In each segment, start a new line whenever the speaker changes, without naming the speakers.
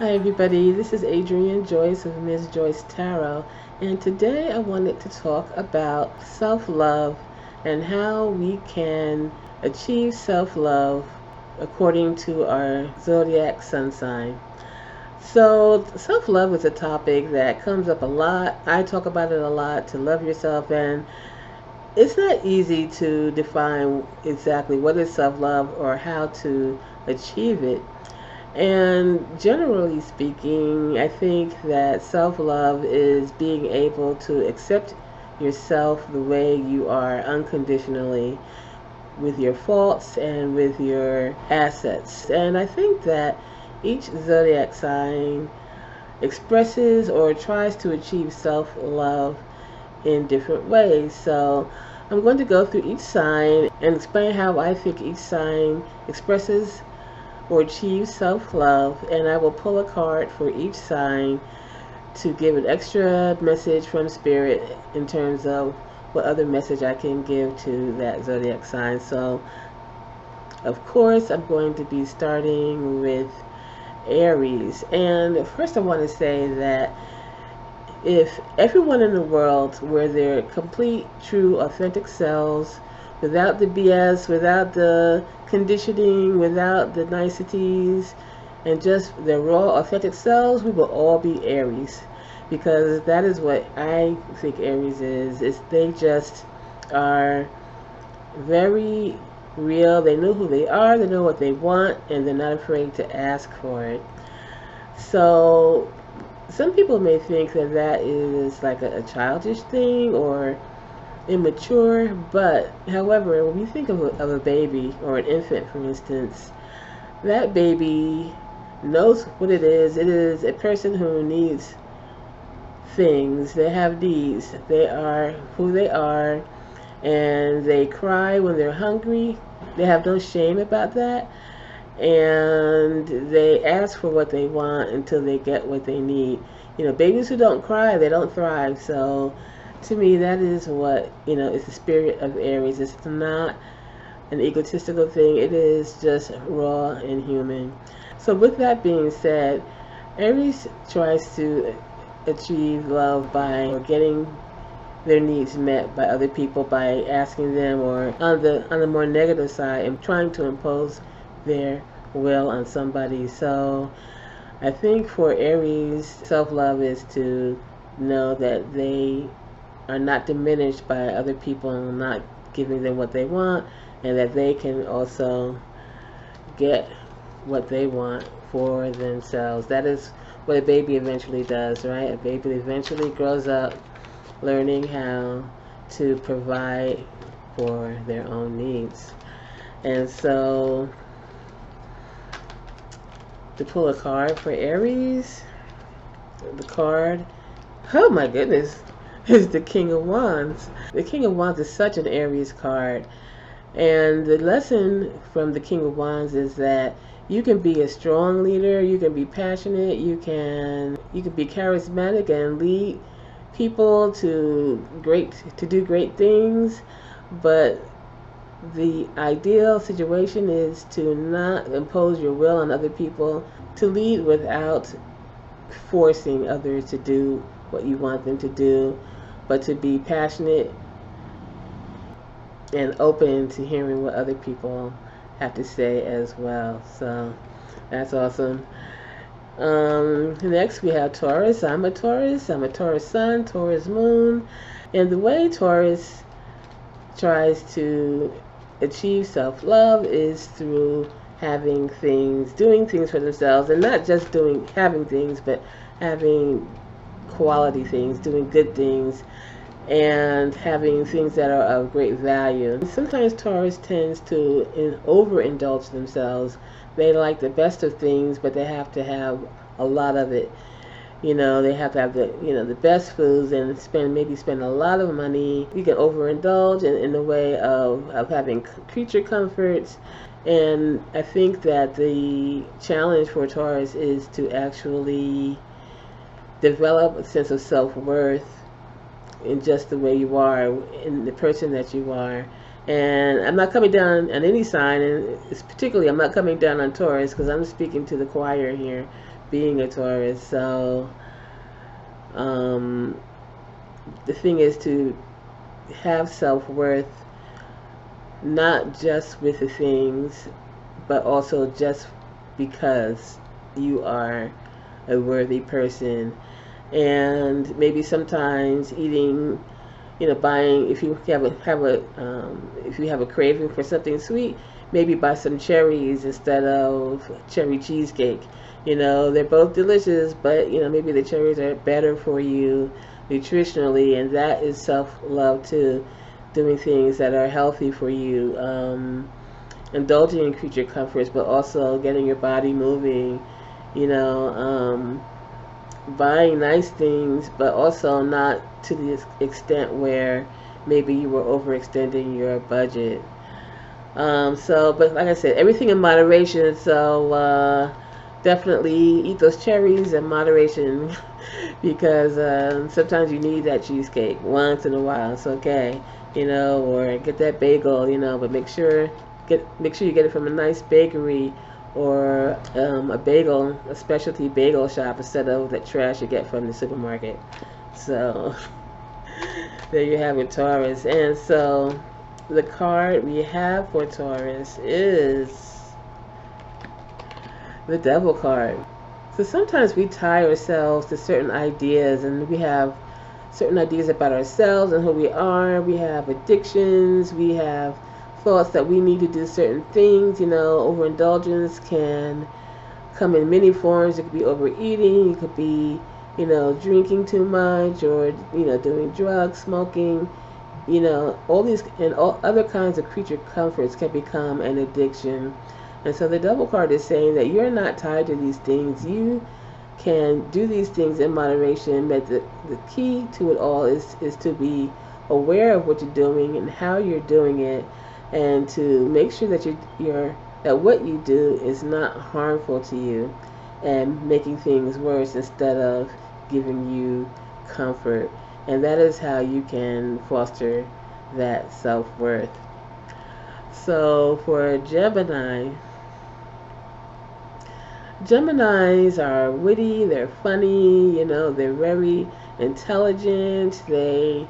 Hi everybody, this is Adrienne Joyce of Ms. Joyce Tarot, and today I wanted to talk about self-love and how we can achieve self-love according to our zodiac sun sign. So self-love is a topic that comes up a lot. I talk about it a lot, to love yourself, and it's not easy to define exactly what is self-love or how to achieve it. And generally speaking, I think that self-love is being able to accept yourself the way you are unconditionally, with your faults and with your assets. And I think that each zodiac sign expresses or tries to achieve self-love in different ways. So I'm going to go through each sign and explain how I think each sign expresses or achieve self-love, and I will pull a card for each sign to give an extra message from spirit in terms of what other message I can give to that zodiac sign. So of course I'm going to be starting with Aries, and first I want to say that if everyone in the world were their complete, true, authentic selves, without the BS, without the conditioning, without the niceties, and just their raw, authentic selves, we will all be Aries. Because that is what I think Aries is. They just are very real. They know who they are, they know what they want, and they're not afraid to ask for it. So some people may think that that is like a childish thing or immature, but however, when you think of a baby or an infant, for instance, that baby knows what it is. It is a person who needs things. They have needs. They are who they are, and they cry when they're hungry. They have no shame about that, and they ask for what they want until they get what they need. You know, babies who don't cry, they don't thrive. So to me, that is what, is the spirit of Aries. It's not an egotistical thing. It is just raw and human. So with that being said, Aries tries to achieve love by getting their needs met by other people, by asking them, or on the more negative side, and trying to impose their will on somebody. So I think for Aries, self-love is to know that they are not diminished by other people not giving them what they want, and that they can also get what they want for themselves. That is what a baby eventually does, right? A baby eventually grows up learning how to provide for their own needs. And so to pull a card for Aries, the card, oh my goodness, is the King of Wands. The King of Wands is such an Aries card. And the lesson from the King of Wands is that you can be a strong leader, you can be passionate, you can be charismatic and lead people to do great things, but the ideal situation is to not impose your will on other people, to lead without forcing others to do what you want them to do, but to be passionate and open to hearing what other people have to say as well. So that's awesome. Next we have Taurus. I'm a Taurus sun, Taurus moon. And the way Taurus tries to achieve self-love is through having things, doing things for themselves, and not just having things, but having quality things, doing good things, and having things that are of great value. And sometimes Taurus tends to overindulge themselves. They like the best of things, but they have to have a lot of it. They have to have the best foods, and spend a lot of money. You can overindulge in the way of having creature comforts. And I think that the challenge for Taurus is to actually develop a sense of self-worth in just the way you are, in the person that you are. And I'm not coming down on any sign, and it's particularly I'm not coming down on Taurus, because I'm speaking to the choir here, being a Taurus. So the thing is to have self-worth, not just with the things, but also just because you are a worthy person. And maybe sometimes eating, buying, if you have a craving for something sweet, maybe buy some cherries instead of cherry cheesecake. They're both delicious, but maybe the cherries are better for you nutritionally, and that is self-love too. Doing things that are healthy for you, indulging in creature comforts, but also getting your body moving. Buying nice things, but also not to the extent where maybe you were overextending your budget. But like I said, everything in moderation. So definitely eat those cherries in moderation because sometimes you need that cheesecake once in a while. It's okay, or get that bagel, but make sure you get it from a nice bakery or a specialty bagel shop instead of that trash you get from the supermarket. So there you have it, Taurus. And so the card we have for Taurus is the Devil card. So sometimes we tie ourselves to certain ideas, and we have certain ideas about ourselves and who we are. We have addictions, we have thoughts that we need to do certain things. Overindulgence can come in many forms. It could be overeating, it could be, drinking too much, or, doing drugs, smoking, all these and all other kinds of creature comforts can become an addiction. And so the Devil card is saying that you're not tied to these things. You can do these things in moderation, but the key to it all is to be aware of what you're doing and how you're doing it, and to make sure that that what you do is not harmful to you and making things worse instead of giving you comfort. And that is how you can foster that self-worth. So for Geminis are witty, they're funny, they're very intelligent, they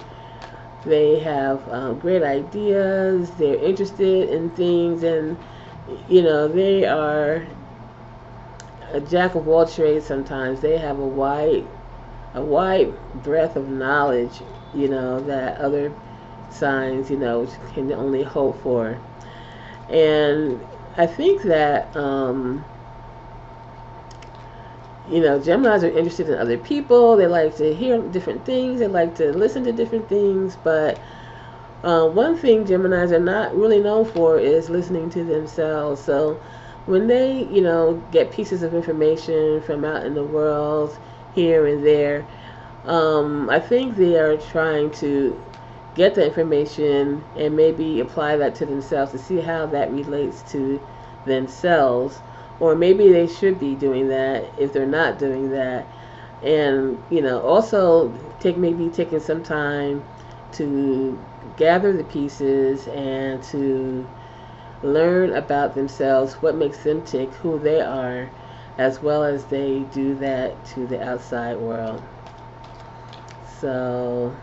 have great ideas, they're interested in things, and they are a jack of all trades. Sometimes they have a wide breadth of knowledge, that other signs, can only hope for. And I think that Geminis are interested in other people. They like to hear different things. They like to listen to different things. But one thing Geminis are not really known for is listening to themselves. So when they, get pieces of information from out in the world, here and there, I think they are trying to get the information and maybe apply that to themselves to see how that relates to themselves. Or maybe they should be doing that if they're not doing that. And, also taking some time to gather the pieces and to learn about themselves, what makes them tick, who they are, as well as they do that to the outside world. So,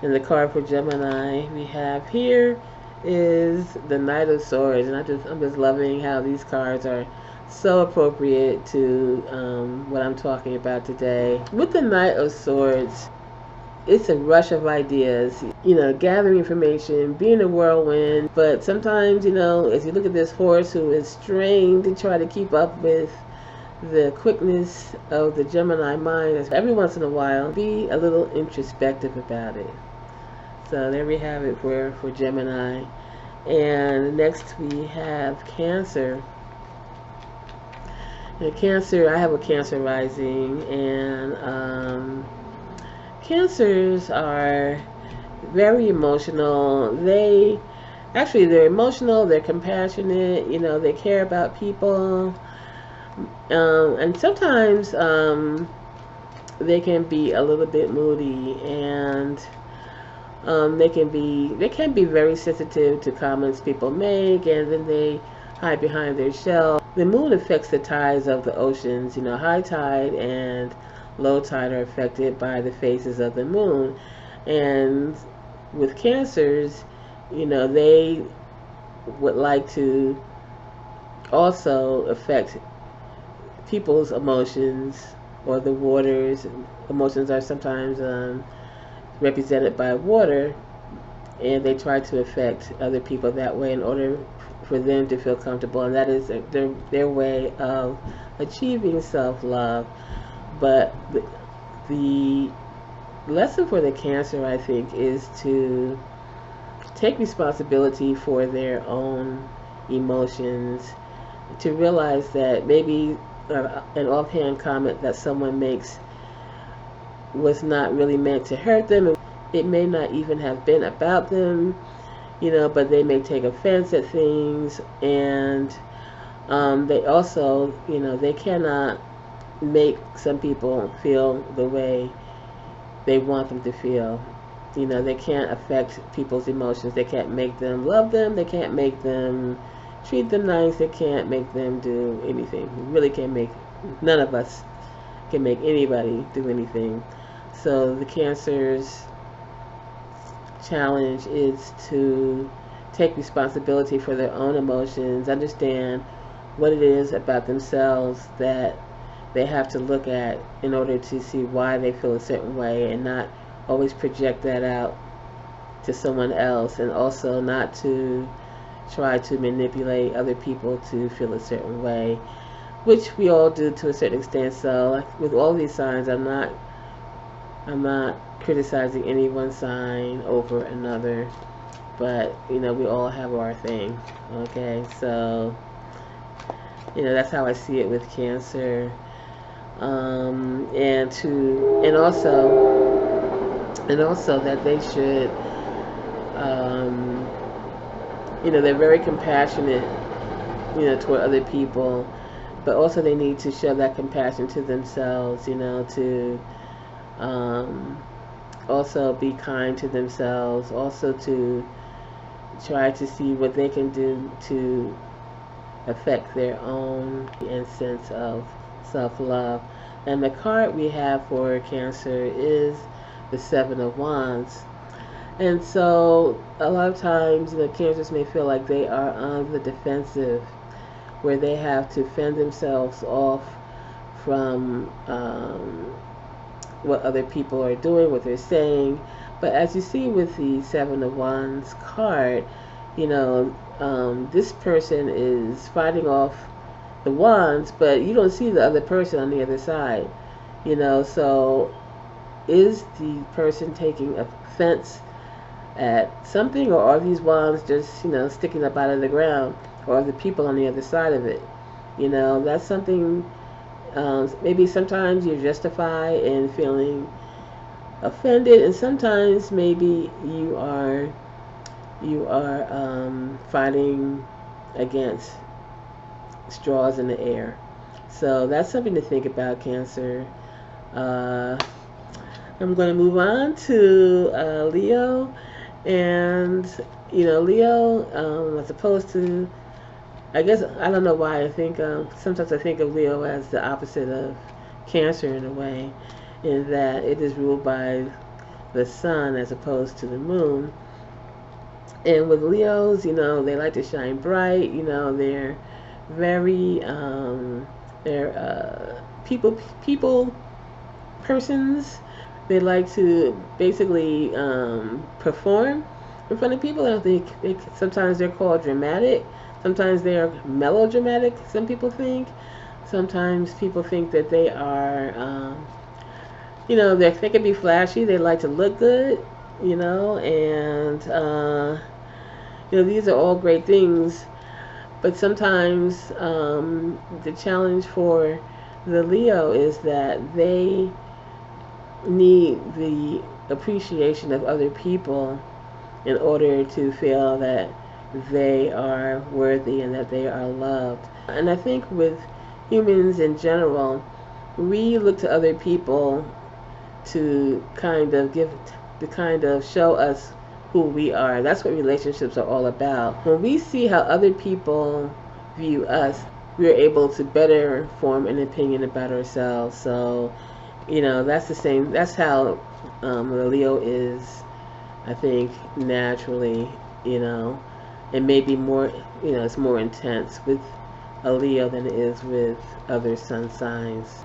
in the card for Gemini we have here is the Knight of Swords, and I'm just loving how these cards are so appropriate to what I'm talking about today. With the Knight of Swords, it's a rush of ideas, gathering information, being a whirlwind. But sometimes, as you look at this horse who is trained to try to keep up with the quickness of the Gemini mind, every once in a while, be a little introspective about it. So there we have it for Gemini. And next we have Cancer. And Cancer, I have a Cancer rising, and Cancers are very emotional. They're emotional, they're compassionate, they care about people. And sometimes they can be a little bit moody, and they can be very sensitive to comments people make, and then they hide behind their shell. the moon affects the tides of the oceans. High tide and low tide are affected by the phases of the moon. And with Cancers, they would like to also affect people's emotions, or the waters. Emotions are sometimes represented by water, and they try to affect other people that way in order for them to feel comfortable, and that is their way of achieving self-love. But the lesson for the Cancer, I think, is to take responsibility for their own emotions, to realize that maybe an offhand comment that someone makes was not really meant to hurt them. It may not even have been about them, but they may take offense at things, and they also, they cannot make some people feel the way they want them to feel. They can't affect people's emotions. They can't make them love them. They can't make them treat them nice. They can't make them do anything. You really can't make, none of us can make anybody do anything. So the Cancer's challenge is to take responsibility for their own emotions, understand what it is about themselves that they have to look at in order to see why they feel a certain way, and not always project that out to someone else, and also not to try to manipulate other people to feel a certain way, which we all do to a certain extent. So with all these signs, I'm not criticizing any one sign over another, but we all have our thing. Okay, so that's how I see it with Cancer. And also that they should, they're very compassionate, toward other people, but also they need to show that compassion to themselves, to also be kind to themselves, also to try to see what they can do to affect their own sense of self-love. And the card we have for Cancer is the Seven of Wands. And so a lot of times Cancers may feel like they are on the defensive, where they have to fend themselves off from what other people are doing, what they're saying. But as you see with the Seven of Wands card, this person is fighting off the wands, but you don't see the other person on the other side. So is the person taking offense at something, or are these wands just sticking up out of the ground, or are the people on the other side of it? That's something. Maybe sometimes you're justified in feeling offended, and sometimes maybe you are fighting against straws in the air. So that's something to think about, Cancer. I'm going to move on to Leo, and Leo, as opposed to, I guess, I don't know why I think, sometimes I think of Leo as the opposite of Cancer in a way, in that it is ruled by the sun as opposed to the moon. And with Leos, they like to shine bright. They're very, they're people persons. They like to basically perform in front of people. I think sometimes they're called dramatic. Sometimes they are melodramatic, some people think. Sometimes people think that they are, they can be flashy. They like to look good, and, these are all great things. But sometimes the challenge for the Leo is that they need the appreciation of other people in order to feel that they are worthy and that they are loved. And I think with humans in general, we look to other people to kind of show us who we are. That's what relationships are all about. When we see how other people view us, we're able to better form an opinion about ourselves. So, that's the same. That's how the Leo is, I think, naturally. It may be more, it's more intense with a Leo than it is with other sun signs.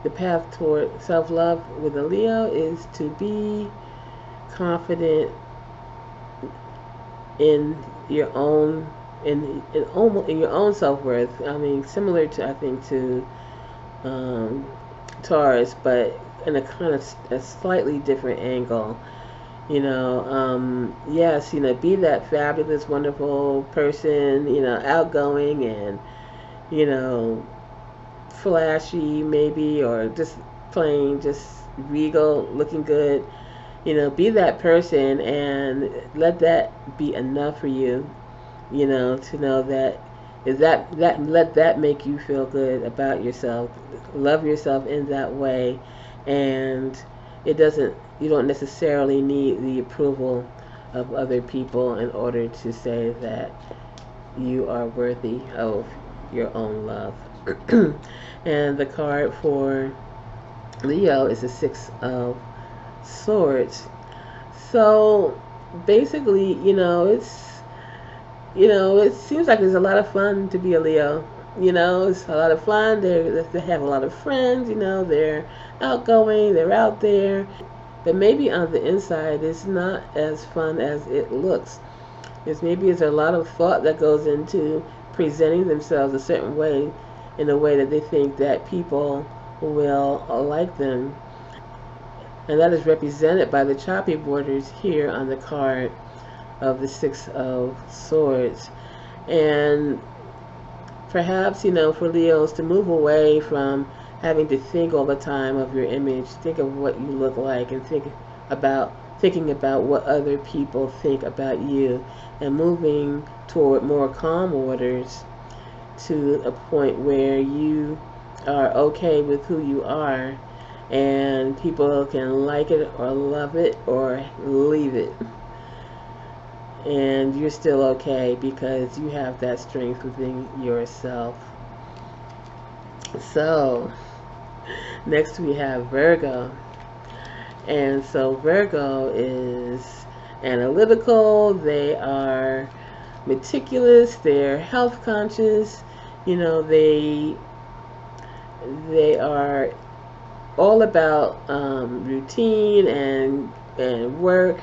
The path toward self-love with a Leo is to be confident in your own in your own self-worth. I mean, similar to, I think, to Taurus, but in a kind of a slightly different angle. Yes, be that fabulous, wonderful person, outgoing and, flashy maybe, or just plain, just regal, looking good. Be that person and let that be enough for you, to know that let that make you feel good about yourself. Love yourself in that way, and you don't necessarily need the approval of other people in order to say that you are worthy of your own love. And the card for Leo is the Six of Swords. So basically, it seems like there's a lot of fun to be a Leo. It's a lot of fun. They have a lot of friends. They're outgoing. They're out there. But maybe on the inside, it's not as fun as it looks. Maybe it's a lot of thought that goes into presenting themselves a certain way, in a way that they think that people will like them. And that is represented by the choppy borders here on the card of the Six of Swords. And perhaps, for Leos to move away from having to think all the time of your image, think of what you look like, and thinking about what other people think about you, and moving toward more calm waters, to a point where you are okay with who you are, and people can like it or love it or leave it, and you're still okay because you have that strength within yourself. So next we have Virgo. And so Virgo is analytical, they are meticulous, they're health conscious, they are all about routine and work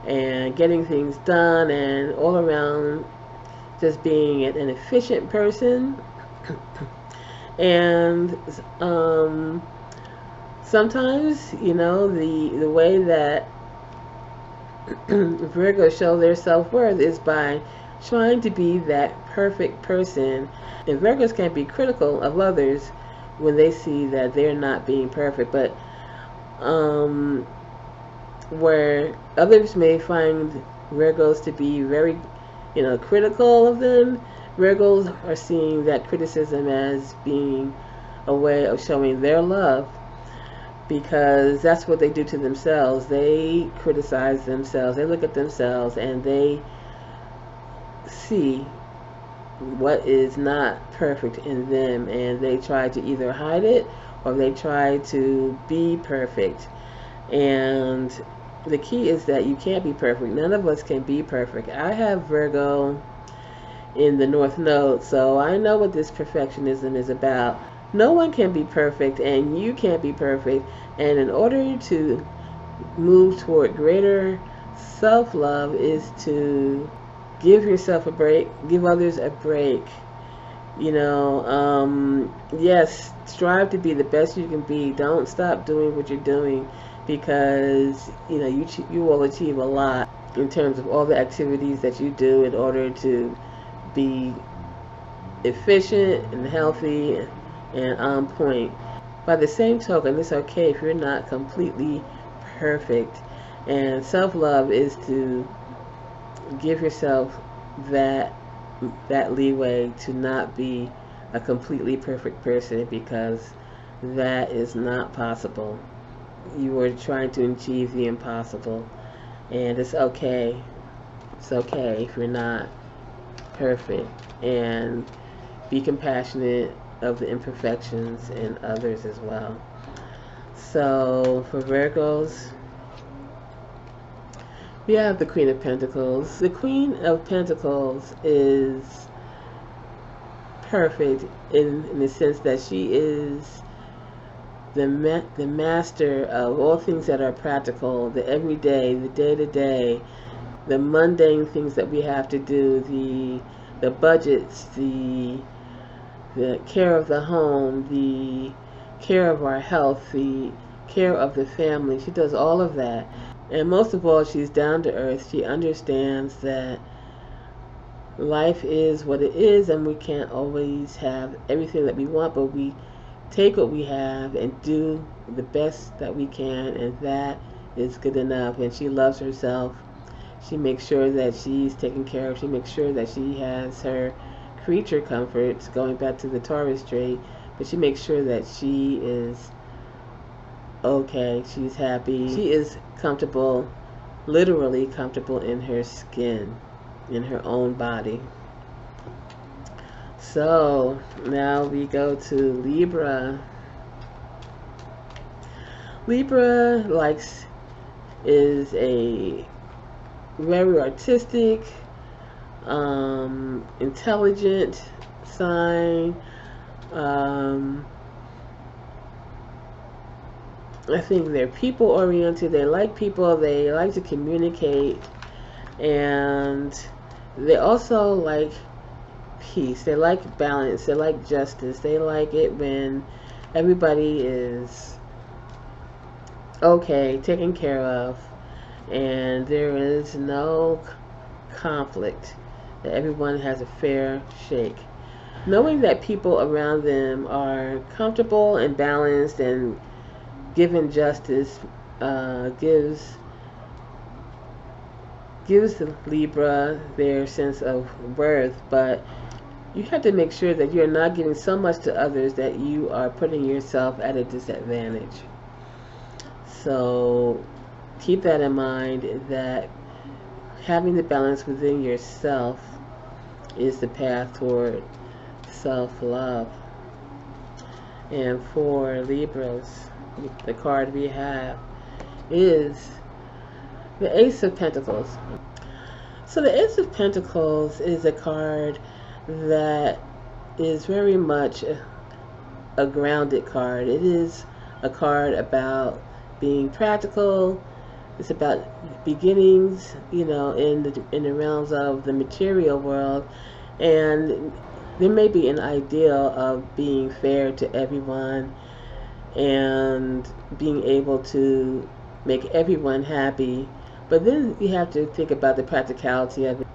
and getting things done, and all around just being an efficient person. And sometimes, the way that Virgos show their self-worth is by trying to be that perfect person. And Virgos can be critical of others when they see that they're not being perfect, but where others may find Virgos to be very, critical of them, Virgos are seeing that criticism as being a way of showing their love, because that's what they do to themselves. They criticize themselves. They look at themselves and they see what is not perfect in them, and they try to either hide it or they try to be perfect. And the key is that you can't be perfect. None of us can be perfect. I have Virgo in the North Node, so I know what this perfectionism is about. No one can be perfect, and you can't be perfect. And in order to move toward greater self-love is to give yourself a break, give others a break. Yes, strive to be the best you can be. Don't stop doing what you're doing, because you will achieve a lot in terms of all the activities that you do in order to be efficient and healthy and on point. By the same token, it's okay if you're not completely perfect, and self-love is to give yourself that leeway to not be a completely perfect person, because that is not possible. You are trying to achieve the impossible, and it's okay. It's okay if you're not perfect, and be compassionate of the imperfections in others as well. So for Virgos, we have the Queen of Pentacles. The Queen of Pentacles is perfect in the sense that she is the master of all things that are practical, the everyday, the day-to-day, the mundane things that we have to do, the budgets, the care of the home, the care of our health, the care of the family. She does all of that. And most of all, she's down to earth. She understands that life is what it is, and we can't always have everything that we want, but we take what we have and do the best that we can, and that is good enough. And she loves herself. She makes sure that she's taken care of. She makes sure that she has her creature comforts, going back to the Taurus trait, but she makes sure that she is okay, she's happy, she is comfortable, literally comfortable in her skin, in her own body. So now we go to Libra. Libra is a very artistic, intelligent sign. I think they're people oriented. They like people. They like to communicate, and they also like peace. They like balance. They like justice. They like it when everybody is okay, taken care of, and there is no conflict, that everyone has a fair shake. Knowing that people around them are comfortable and balanced and given justice gives the Libra their sense of worth, but you have to make sure that you're not giving so much to others that you are putting yourself at a disadvantage. So keep that in mind, that having the balance within yourself is the path toward self-love. And for Libras, the card we have is the Ace of Pentacles. So the Ace of Pentacles is a card that is very much a grounded card. It is a card about being practical. It's about beginnings, in the realms of the material world, and there may be an ideal of being fair to everyone and being able to make everyone happy, but then you have to think about the practicality of it.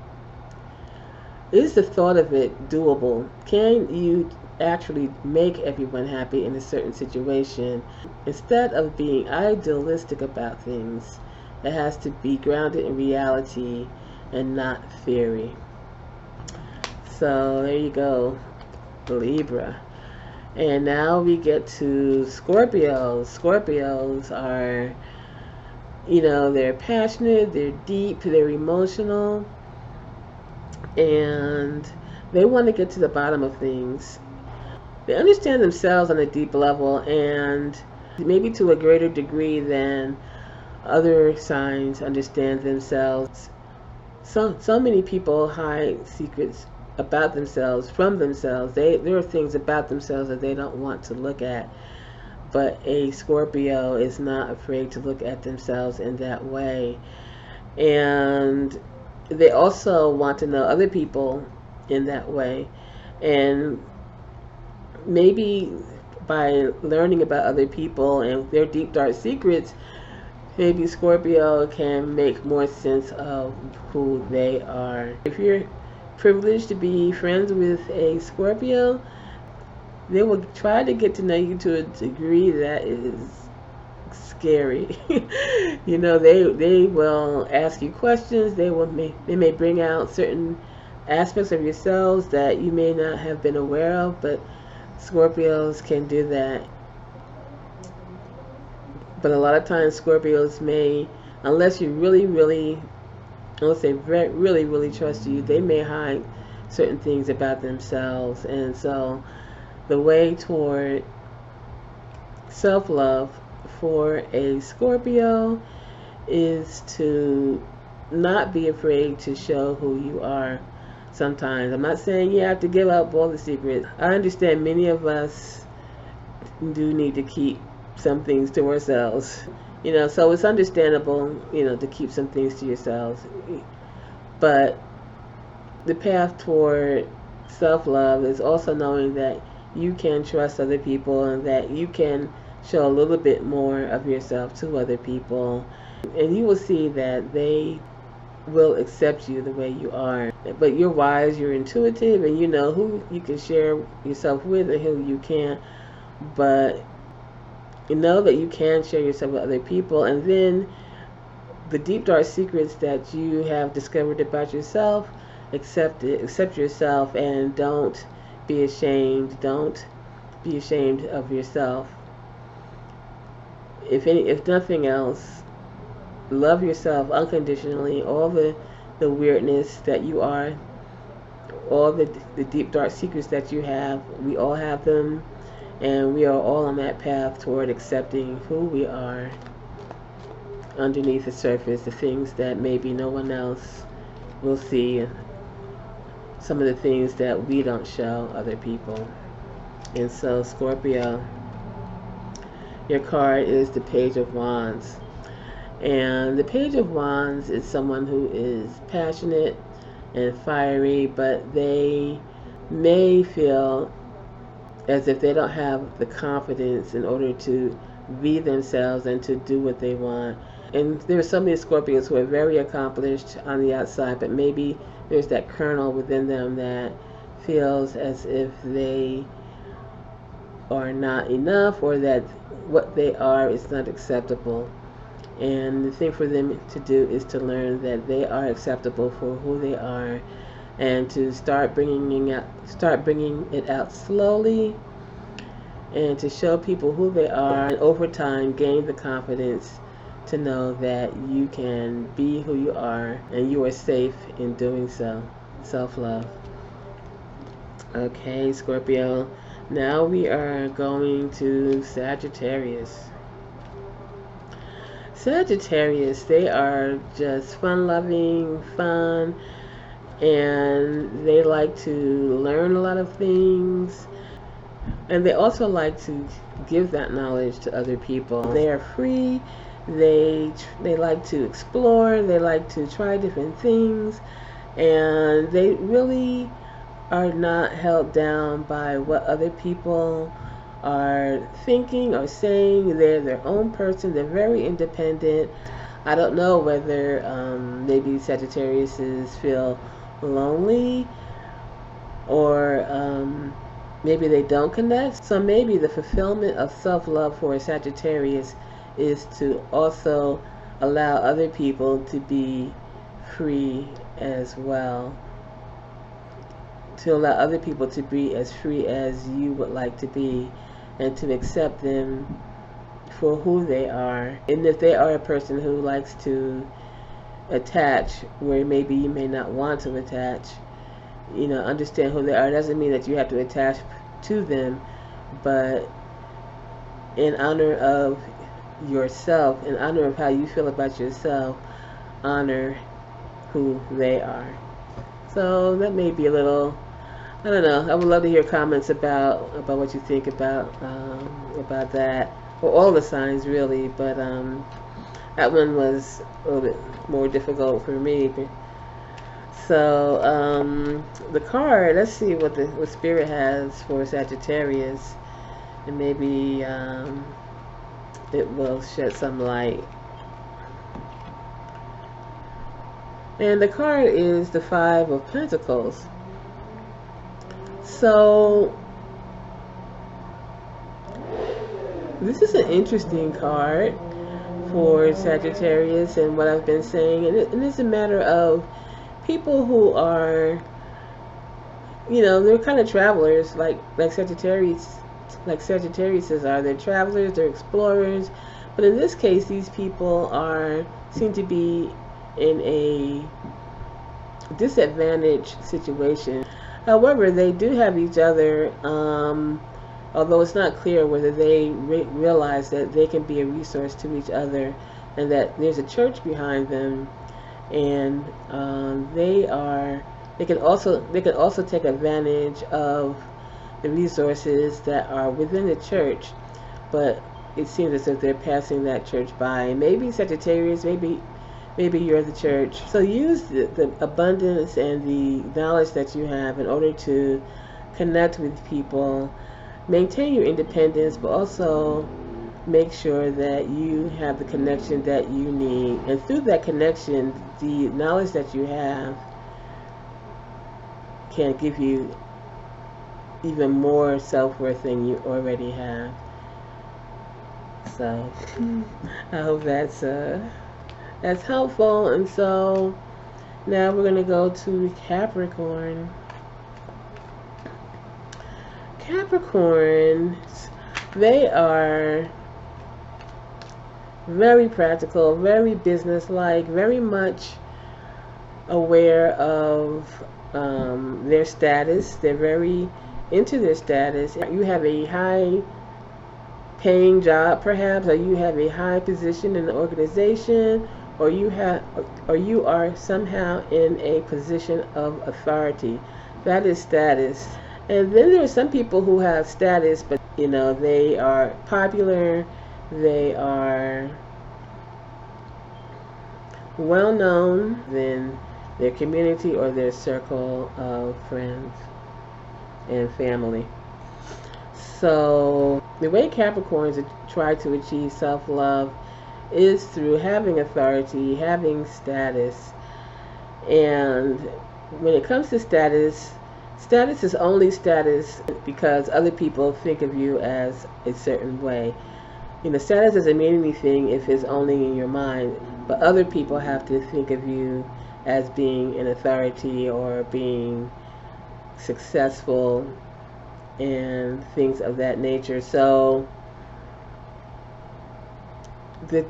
Is the thought of it doable? Can you actually make everyone happy in a certain situation? Instead of being idealistic about things, it has to be grounded in reality and not theory. So there you go, Libra. And now we get to Scorpios. Scorpios are, they're passionate, they're deep, they're emotional, and they want to get to the bottom of things. They understand themselves on a deep level, and maybe to a greater degree than other signs understand themselves. So many people hide secrets about themselves from themselves. There are things about themselves that they don't want to look at, but a Scorpio is not afraid to look at themselves in that way. And they also want to know other people in that way, and maybe by learning about other people and their deep dark secrets, maybe Scorpio can make more sense of who they are. If you're privileged to be friends with a Scorpio, they will try to get to know you to a degree that is scary. They will ask you questions. They may bring out certain aspects of yourselves that you may not have been aware of, but Scorpios can do that. But a lot of times Scorpios may, unless you really trust you, they may hide certain things about themselves. And so the way toward self-love for a Scorpio is to not be afraid to show who you are. Sometimes I'm not saying you have to give up all the secrets. I understand many of us do need to keep some things to ourselves, so it's understandable, to keep some things to yourselves. But the path toward self-love is also knowing that you can trust other people and that you can show a little bit more of yourself to other people, and you will see that they will accept you the way you are. But you're wise, you're intuitive, and you know who you can share yourself with and who you can't. But you know that you can share yourself with other people, and then the deep dark secrets that you have discovered about yourself, accept yourself, and don't be ashamed of yourself. If nothing else, love yourself unconditionally. All the weirdness that you are, all the deep dark secrets that you have, we all have them, and we are all on that path toward accepting who we are underneath the surface, the things that maybe no one else will see, some of the things that we don't show other people. And so, Scorpio, your card is the Page of Wands. And the Page of Wands is someone who is passionate and fiery, but they may feel as if they don't have the confidence in order to be themselves and to do what they want. And there are so many Scorpions who are very accomplished on the outside, but maybe there's that kernel within them that feels as if they are not enough, or that what they are is not acceptable. And the thing for them to do is to learn that they are acceptable for who they are, and to start bringing it out slowly, and to show people who they are, and over time gain the confidence to know that you can be who you are and you are safe in doing so. Self-love. Okay, Scorpio, now we are going to Sagittarius. Sagittarius, they are just fun-loving, fun, and they like to learn a lot of things, and they also like to give that knowledge to other people. They are free. They like to explore. They like to try different things, and they really are not held down by what other people are thinking or saying. They're their own person. They're very independent. I don't know whether maybe Sagittariuses feel lonely, or maybe they don't connect. So maybe the fulfillment of self-love for a Sagittarius is to also allow other people to be free as well. To allow other people to be as free as you would like to be, and to accept them for who they are. And if they are a person who likes to attach where maybe you may not want to attach, understand who they are. It doesn't mean that you have to attach to them, but in honor of yourself, in honor of how you feel about yourself, honor who they are. So that may be a little, I don't know. I would love to hear comments about what you think about that, or all the signs really. But that one was a little bit more difficult for me. So the card, let's see what Spirit has for Sagittarius, and maybe it will shed some light. And the card is the Five of Pentacles. So this is an interesting card for Sagittarius, and what I've been saying, and it's a matter of people who are, they're kind of travelers, like Sagittarius. Like Sagittariuses are. They're travelers, they're explorers, but in this case these people seem to be in a disadvantaged situation. However, they do have each other, although it's not clear whether they realize that they can be a resource to each other and that there's a church behind them, and they can also take advantage of the resources that are within the church, but it seems as if they're passing that church by. Maybe Sagittarius, maybe you're the church. So use the abundance and the knowledge that you have in order to connect with people, maintain your independence, but also make sure that you have the connection that you need. And through that connection, the knowledge that you have can give you even more self-worth than you already have. So I hope that's helpful. And so now we're going to go to Capricorn. Capricorns, they are very practical, very businesslike, very much aware of their status. They're very into their status. You have a high paying job perhaps, or you have a high position in the organization, or you are somehow in a position of authority. That is status. And then there are some people who have status, but they are popular, they are well known in their community or their circle of friends and family. So the way Capricorns try to achieve self-love is through having authority, having status. And when it comes to status is only status because other people think of you as a certain way. Status doesn't mean anything if it's only in your mind, but other people have to think of you as being an authority or being successful and things of that nature. So the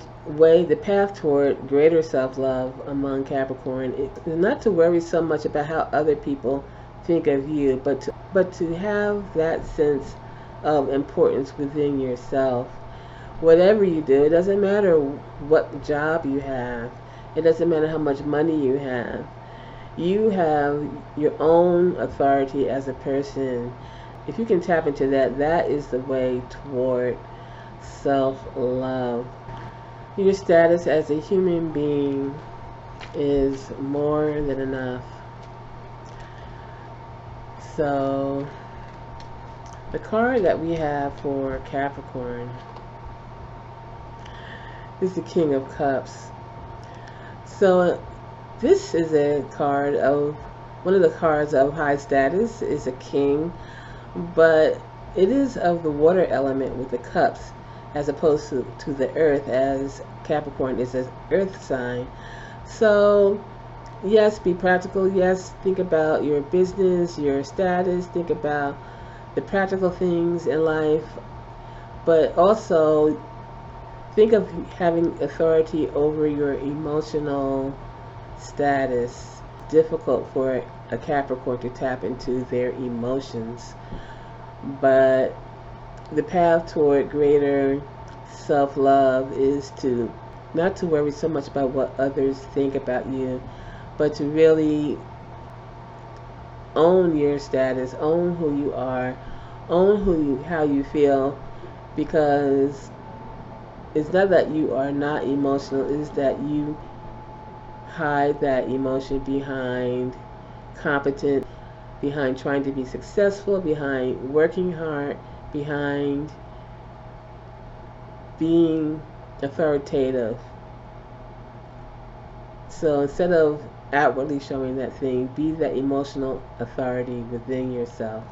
path toward greater self-love among Capricorn is not to worry so much about how other people think of you, but to have that sense of importance within yourself. Whatever you do, it doesn't matter what job you have, it doesn't matter how much money you have your own authority as a person. If you can tap into that, that is the way toward self-love. Your status as a human being is more than enough. So the card that we have for Capricorn is the King of Cups. So this is a card of, one of the cards of high status is a king, but it is of the water element with the cups as opposed to the earth, as Capricorn is an earth sign. So yes, be practical. Yes, think about your business, your status, think about the practical things in life, but also think of having authority over your emotional status. It's difficult for a Capricorn to tap into their emotions, but the path toward greater self-love is to not to worry so much about what others think about you, but to really own your status, own who you are, own how you feel, because it's not that you are not emotional, it's that you hide that emotion behind competence, behind trying to be successful, behind working hard, behind being authoritative. So instead of outwardly showing that thing, be that emotional authority within yourself.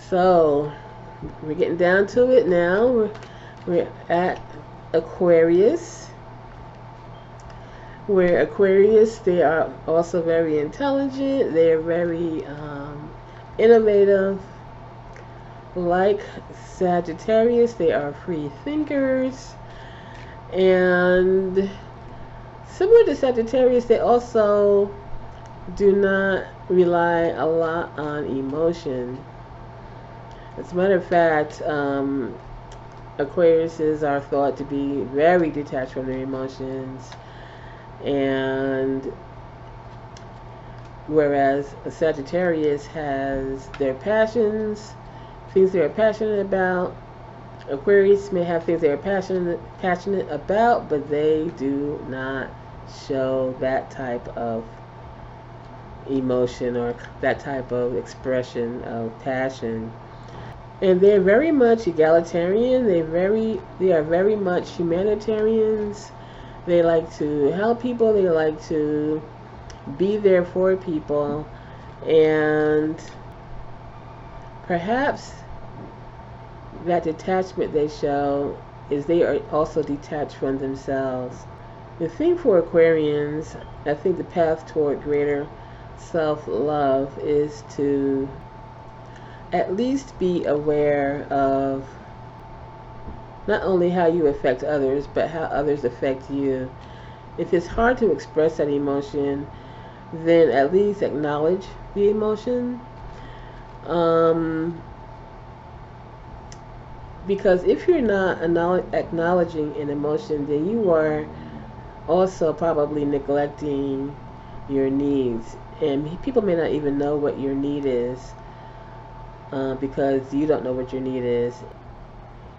So we're getting down to it now. We're at Aquarius, where Aquarius, they are also very intelligent, they are very innovative. Like Sagittarius, they are free thinkers, and similar to Sagittarius, they also do not rely a lot on emotion. As a matter of fact, Aquariuses are thought to be very detached from their emotions, and whereas a Sagittarius has their passions, things they're passionate about. Aquarius may have things they're passionate about, but they do not show that type of emotion or that type of expression of passion. And they're very much egalitarian. They are very much humanitarians. They like to help people. They like to be there for people. And perhaps that detachment they show is they are also detached from themselves. The thing for Aquarians, I think the path toward greater self-love is to at least be aware of not only how you affect others, but how others affect you. If it's hard to express that emotion, then at least acknowledge the emotion. Because if you're not acknowledging an emotion, then you are also probably neglecting your needs. And people may not even know what your need is. Because you don't know what your need is.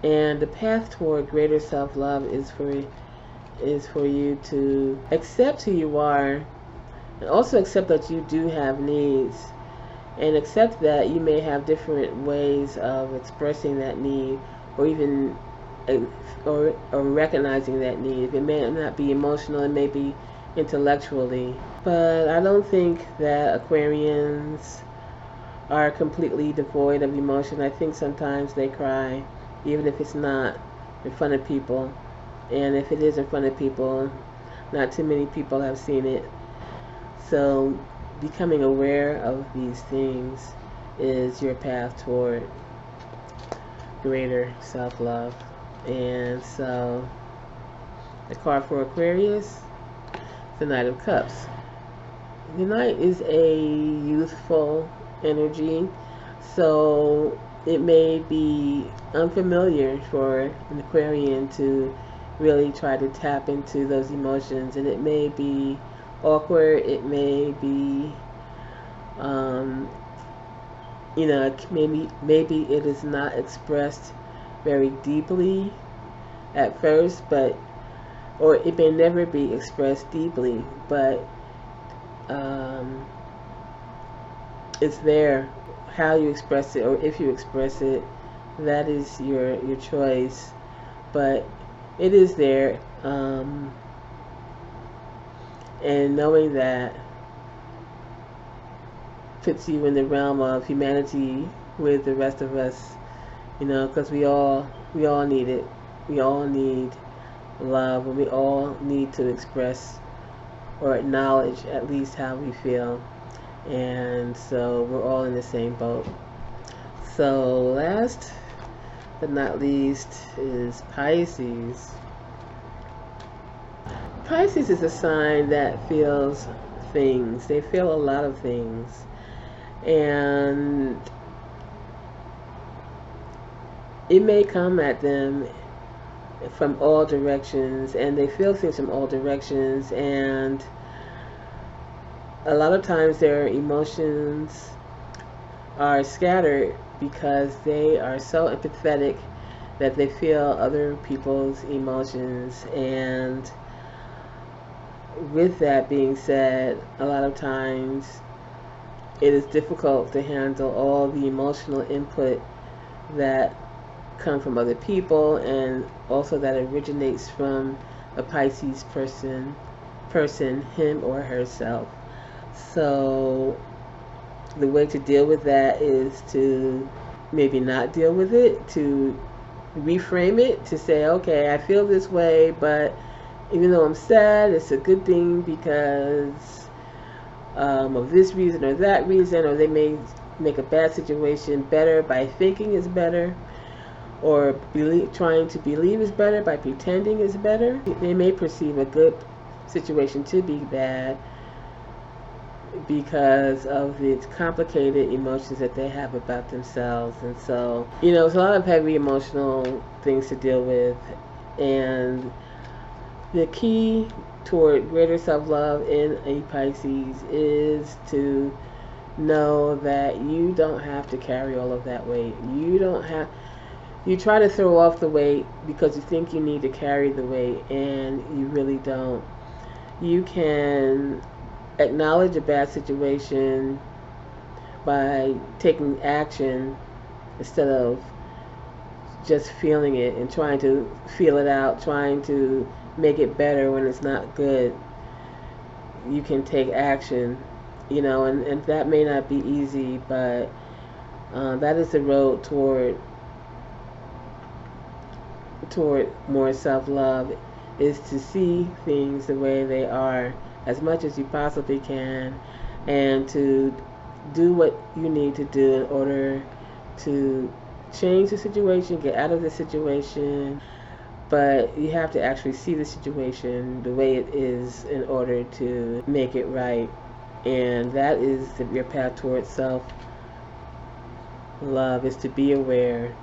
And the path toward greater self-love is for you to accept who you are, and also accept that you do have needs, and accept that you may have different ways of expressing that need, or even or recognizing that need. It may not be emotional, it may be intellectually. But I don't think that Aquarians are completely devoid of emotion. I think sometimes they cry, even if it's not in front of people. And if it is in front of people, not too many people have seen it. So becoming aware of these things is your path toward greater self-love. And so the card for Aquarius, the Knight of Cups. The Knight is a youthful energy, so it may be unfamiliar for an Aquarian to really try to tap into those emotions, and it may be awkward, it may be maybe it is not expressed very deeply at first, or it may never be expressed deeply, but it's there. How you express it, or if you express it, that is your choice, but it is there. And knowing that puts you in the realm of humanity with the rest of us, because we all need it. We all need love, and we all need to express or acknowledge at least how we feel. And so we're all in the same boat. So last but not least is Pisces. Pisces is a sign that feels things. They feel a lot of things. And it may come at them from all directions, and they feel things from all directions, and a lot of times their emotions are scattered because they are so empathetic that they feel other people's emotions. And with that being said, a lot of times it is difficult to handle all the emotional input that come from other people, and also that originates from a Pisces person, him or herself. So the way to deal with that is to maybe not deal with it, to reframe it, to say, okay, I feel this way, but even though I'm sad, it's a good thing because of this reason or that reason, or they may make a bad situation better by thinking it's better, or trying to believe is better by pretending is better. They may perceive a good situation to be bad, because of the complicated emotions that they have about themselves. And so, you know, it's a lot of heavy emotional things to deal with. And the key toward greater self-love in a Pisces is to know that you don't have to carry all of that weight. You try to throw off the weight because you think you need to carry the weight, and you really don't. You can acknowledge a bad situation by taking action instead of just feeling it and trying to feel it out, trying to make it better when it's not good. You can take action, you know, and that may not be easy, but that is the road toward more self-love, is to see things the way they are as much as you possibly can, and to do what you need to do in order to change the situation, get out of the situation. But you have to actually see the situation the way it is in order to make it right. And that is your path towards self-love, is to be aware.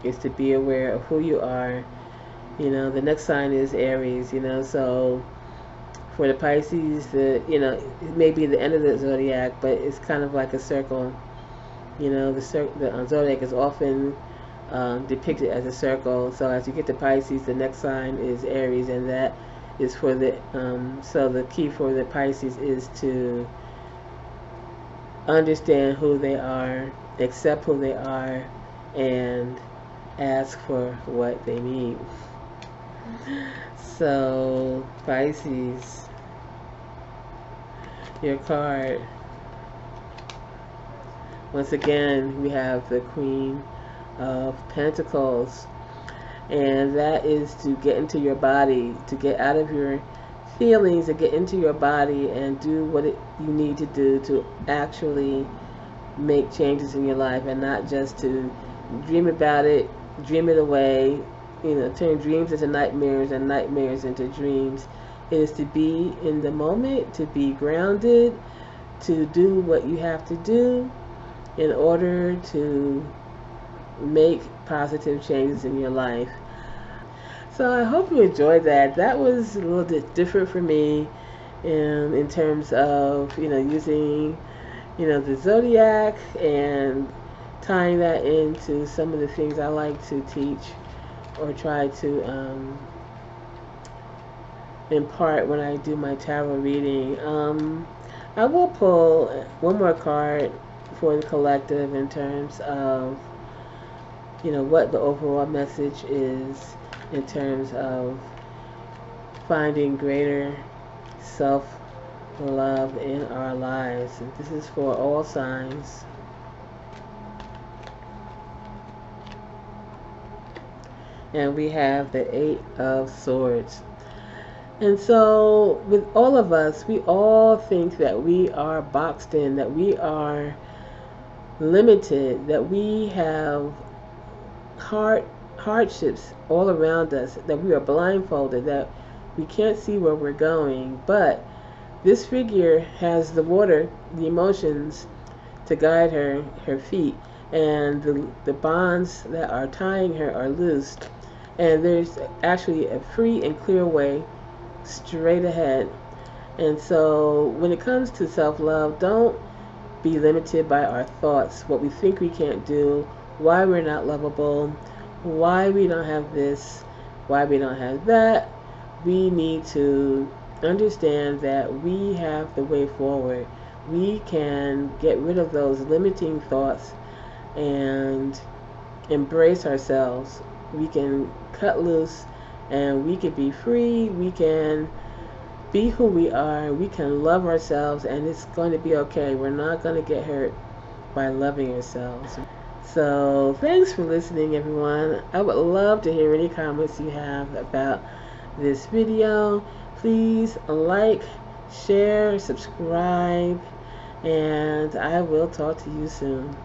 Is to be aware of who you are. You know, the next sign is Aries, you know, so for the Pisces, you know, it may be the end of the zodiac, but it's kind of like a circle. You know, the zodiac is often depicted as a circle. So as you get to Pisces, the next sign is Aries, and that is for the so the key for the Pisces is to understand who they are, accept who they are, and ask for what they need. So Pisces, your card, once again we have the Queen of Pentacles, and that is to get into your body, to get out of your feelings and get into your body and do what you need to do to actually make changes in your life, and not just to dream about it, dream it away, you know, turn dreams into nightmares and nightmares into dreams. It is to be in the moment, to be grounded, to do what you have to do in order to make positive changes in your life. So I hope you enjoyed that. That was a little bit different for me in terms of, you know, using, you know, the zodiac and tying that into some of the things I like to teach or try to impart when I do my tarot reading. I will pull one more card for the collective in terms of, you know, what the overall message is in terms of finding greater self-love in our lives. And this is for all signs. And we have the Eight of Swords. And so with all of us, we all think that we are boxed in, that we are limited, that we have hardships all around us, that we are blindfolded, that we can't see where we're going. But this figure has the water, the emotions, to guide her feet, and the bonds that are tying her are loosed, and there's actually a free and clear way straight ahead. And so when it comes to self-love, don't be limited by our thoughts, what we think we can't do, why we're not lovable, why we don't have this, why we don't have that. We need to understand that we have the way forward. We can get rid of those limiting thoughts and embrace ourselves. We can cut loose and we can be free. We can be who we are. We can love ourselves, and it's going to be okay. We're not going to get hurt by loving ourselves. So thanks for listening, everyone. I would love to hear any comments you have about this video. Please like, share, subscribe, and I will talk to you soon.